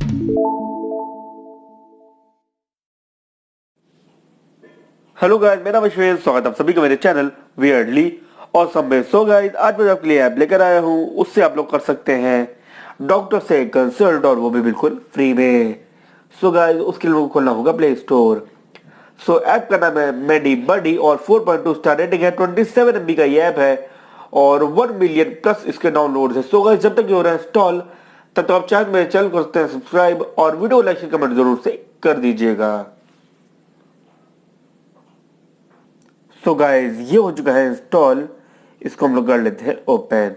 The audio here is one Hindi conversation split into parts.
हेलो गाइस, मेरा नाम है श्वेत। स्वागत है आप सभी का मेरे चैनल वियर्डली ऑसम में। सो गाइस, आज मैं आपके लिए ऐप लेकर आया हूँ। उससे आप लोग कर सकते हैं डॉक्टर से कंसल्ट, और वो भी बिल्कुल फ्री में। सो गाइस, उसके लिए लोगों को खोलना होगा प्ले स्टोर। सो ऐप का नाम है मेडी बडी और 4.2 स्टार रेटिंग है। 27 MB का ये ऐप है और 1 मिलियन प्लस इसके डाउनलोड है। सो गाइस, जब तक ये हो रहा है इंस्टॉल, तब तक आप चाहे मेरे चैनल को सकते हैं सब्सक्राइब और वीडियो लाइक कमेंट जरूर से कर दीजिएगा। सो गाइस, ये हो चुका है इंस्टॉल। इसको हम लोग कर लेते हैं ओपन।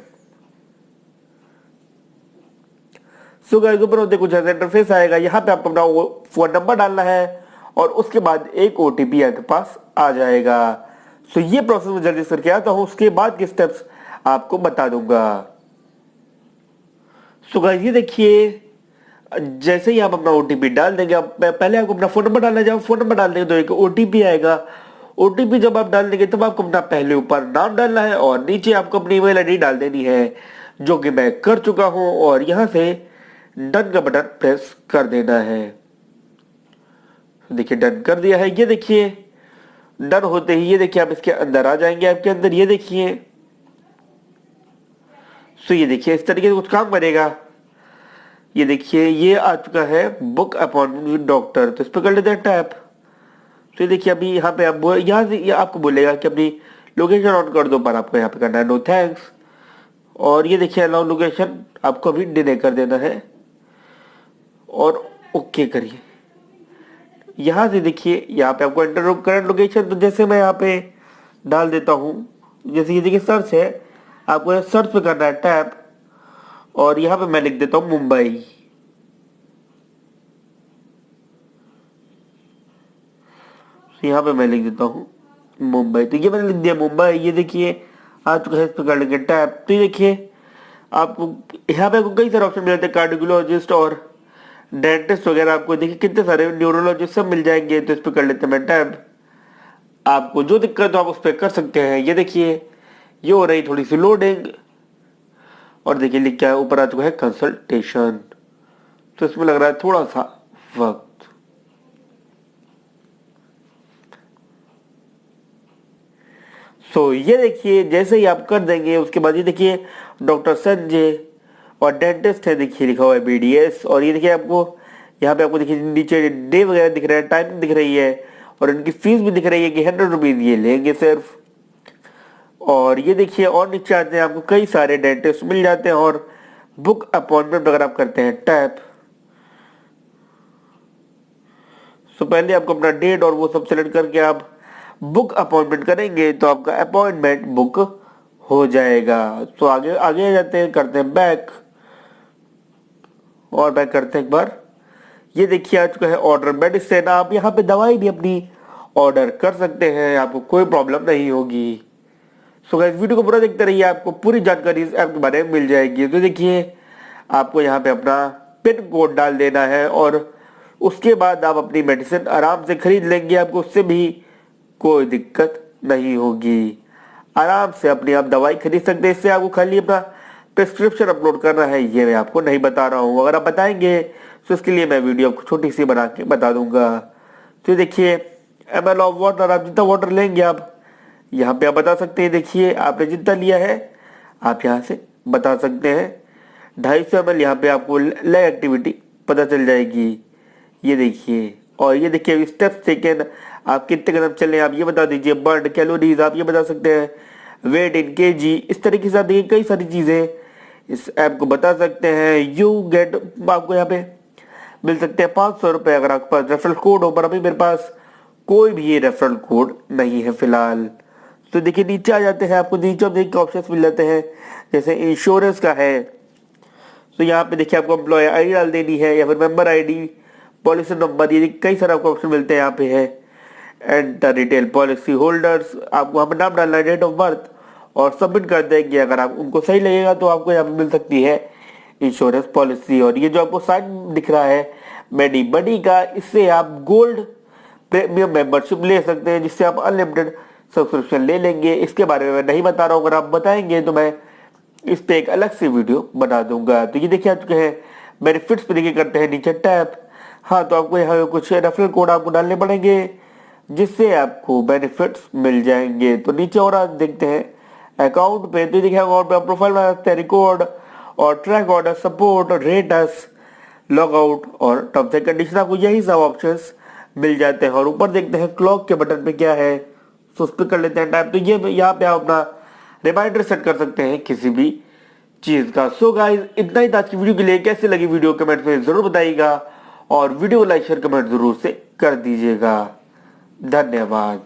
सो गाइस, ऊपर होते कुछ ऐसा इंटरफेस आएगा। यहाँ पे आपको अपना फोन नंबर डालना है और उसके बाद एक OTP आपके पास आ जाएगा। सो ये प्रोसेस में जल्दी करके आता हूँ, उसके बाद के स्टेप्स आपको बता दूंगा। सो गाइस, ये देखिए, जैसे ही आप अपना OTP डाल देंगे, पहले आपको अपना फोन नंबर डालना है। जब फोन नंबर डाल देंगे तो एक OTP आएगा। OTP जब आप डाल देंगे तब आपको अपना पहले ऊपर नाम डालना है और नीचे आपको अपनी ईमेल ID डाल देनी है, जो कि मैं कर चुका हूं। और यहाँ से डन का बटन प्रेस कर देना है। देखिए, डन कर दिया है। ये देखिए, डन होते ही ये देखिए आप इसके अंदर आ जाएंगे। आपके अंदर ये देखिए, सो ये देखिए इस तरीके से कुछ काम करेगा। ये देखिए, ये आ चुका है बुक अपॉइंटमेंट विद डॉक्टर। तो इस पर कर लेते हैं टैप। तो ये देखिए, अभी यहाँ पे आप यहाँ से आपको बोलेगा कि अपनी लोकेशन ऑन कर दो, पर आपको यहाँ पे करना है नो थैंक्स। और ये देखिए, अलाउ लोकेशन आपको अभी डिले कर देना है और ओके करिए। यहाँ से देखिए, यहाँ पे आपको एंटर करंट लोकेशन। तो जैसे मैं यहाँ पे डाल देता हूँ, जैसे ये देखिए सर्च है, आपको सर्च पे करना है टैप। और यहाँ पे मैं लिख देता हूँ मुंबई। यहाँ पे मैं लिख देता हूँ मुंबई। तो ये मैंने लिख दिया मुंबई। ये देखिए आ चुका है, इस पर कर लेंगे टैप। तो ये देखिए, आपको यहाँ पे आपको कई सारे ऑप्शन मिल जाते हैं, कार्डियोलॉजिस्ट और डेंटिस्ट वगैरह। आपको देखिए कितने सारे न्यूरोलॉजिस्ट सब मिल जाएंगे। तो इस पर कर लेते हैं मैं टैप। आपको जो दिक्कत हो आप उस पर कर सकते हैं। ये देखिए, ये हो रही थोड़ी सी लोडिंग और देखिए लिख क्या है, ऊपर आ चुका है कंसल्टेशन। तो इसमें लग रहा है थोड़ा सा वक्त। सो ये देखिए, जैसे ही आप कर देंगे उसके बाद ये देखिए डॉक्टर संजय और डेंटिस्ट है, देखिए लिखा हुआ है BDS। और ये देखिए आपको यहाँ पे आपको देखिए नीचे डे वगैरह दिख रहा है, टाइम दिख रही है और इनकी फीस भी दिख रही है कि 100 रुपीज ये लेंगे सिर्फ। और ये देखिए, और नीचे आते हैं आपको कई सारे डेंटिस्ट मिल जाते हैं और बुक अपॉइंटमेंट अगर आप करते हैं टैप। सो पहले आपको अपना डेट और वो सब सेलेक्ट करके आप बुक अपॉइंटमेंट करेंगे तो आपका अपॉइंटमेंट बुक हो जाएगा। तो आगे आगे जाते हैं, करते हैं बैक और बैक करते हैं एक बार। ये देखिए आ चुका है ऑर्डर मेडिसिन। आप यहाँ पे दवाई भी अपनी ऑर्डर कर सकते हैं, आपको कोई प्रॉब्लम नहीं होगी। सो गाइस, वीडियो को पूरा देखते रहिए, आपको पूरी जानकारी इस ऐप के बारे में मिल जाएगी। तो देखिए, आपको यहाँ पे अपना पिन कोड डाल देना है और उसके बाद आप अपनी मेडिसिन आराम से खरीद लेंगे। आपको उससे भी कोई दिक्कत नहीं होगी। आराम से अपनी आप दवाई खरीद सकते हैं। इससे आपको खाली अपना प्रिस्क्रिप्शन अपलोड करना है, ये मैं आपको नहीं बता रहा हूँ। अगर आप बताएंगे तो इसके लिए मैं वीडियो आपको छोटी सी बना के बता दूंगा। तो देखिए, ml ऑफ वाटर, आप जितना वाटर लेंगे आप यहाँ पे आप बता सकते हैं। देखिए, आपने जितना लिया है आप यहाँ से बता सकते हैं। 250 ml यहाँ पे आपको लेग एक्टिविटी पता चल जाएगी। ये देखिए, और ये देखिए स्टेप्स टेकन, आप कितने कदम चले आप ये बता दीजिए। बर्न कैलोरीज आप ये बता सकते हैं। वेट इन kg, इस तरीके से आप देखिए कई सारी चीजें इस ऐप को बता सकते हैं। यू गेट, आपको यहाँ पे मिल सकते हैं 500 रुपए अगर आपके पास रेफरल कोड हो, पर अभी मेरे पास कोई भी ये रेफरल कोड नहीं है फिलहाल। तो देखिए नीचे आ जाते हैं, आपको नीचे देखिए ऑप्शंस मिल जाते हैं, जैसे इंश्योरेंस का है। तो यहाँ पे देखिए आपको एम्प्लॉय ID डाल देनी है या फिर मेंबर ID, पॉलिसी नंबर, ये कई सारे आपको ऑप्शन मिलते हैं यहाँ पे है। एंटर रिटेल पॉलिसी होल्डर्स, आपको वहाँ पे नाम डालना है, डेट ऑफ बर्थ और सबमिट कर देंगे। अगर आप उनको सही लगेगा तो आपको यहाँ पे मिल सकती है इंश्योरेंस पॉलिसी। और ये जो आपको साइन दिख रहा है मेडी बडी का, इससे आप गोल्ड प्रीमियम मेंबरशिप ले सकते हैं, जिससे आप अनलिमिटेड सब्सक्रिप्शन ले लेंगे। इसके बारे में मैं नहीं बता रहा हूँ, अगर आप बताएंगे तो मैं इस पे एक अलग से वीडियो बना दूंगा। तो ये देखिए आ चुके हैं बेनिफिट्स पे देखिए करते हैं नीचे टैप। हाँ, तो आपको यहाँ कुछ रेफरल कोड आपको डालने पड़ेंगे जिससे आपको बेनिफिट्स मिल जाएंगे। तो नीचे और आप देखते हैं अकाउंट पे, तो देखिए अकाउंट पे आप प्रोफाइल बना सकते हैं, रिकॉर्ड और track order, support, rates, log out और टर्म्स एंड कंडीशन, आपको यही सब ऑप्शंस मिल जाते हैं। और ऊपर देखते हैं क्लॉक के बटन पे क्या है, तो उस पर कर लेते हैं टाइप। तो ये यहाँ पे आप अपना रिमाइंडर सेट कर सकते हैं किसी भी चीज का। सो गाइस, इतना ही था आज की वीडियो के लिए। कैसे लगी वीडियो कमेंट में जरूर बताइएगा और वीडियो को लाइक शेयर कमेंट जरूर से कर दीजिएगा। धन्यवाद।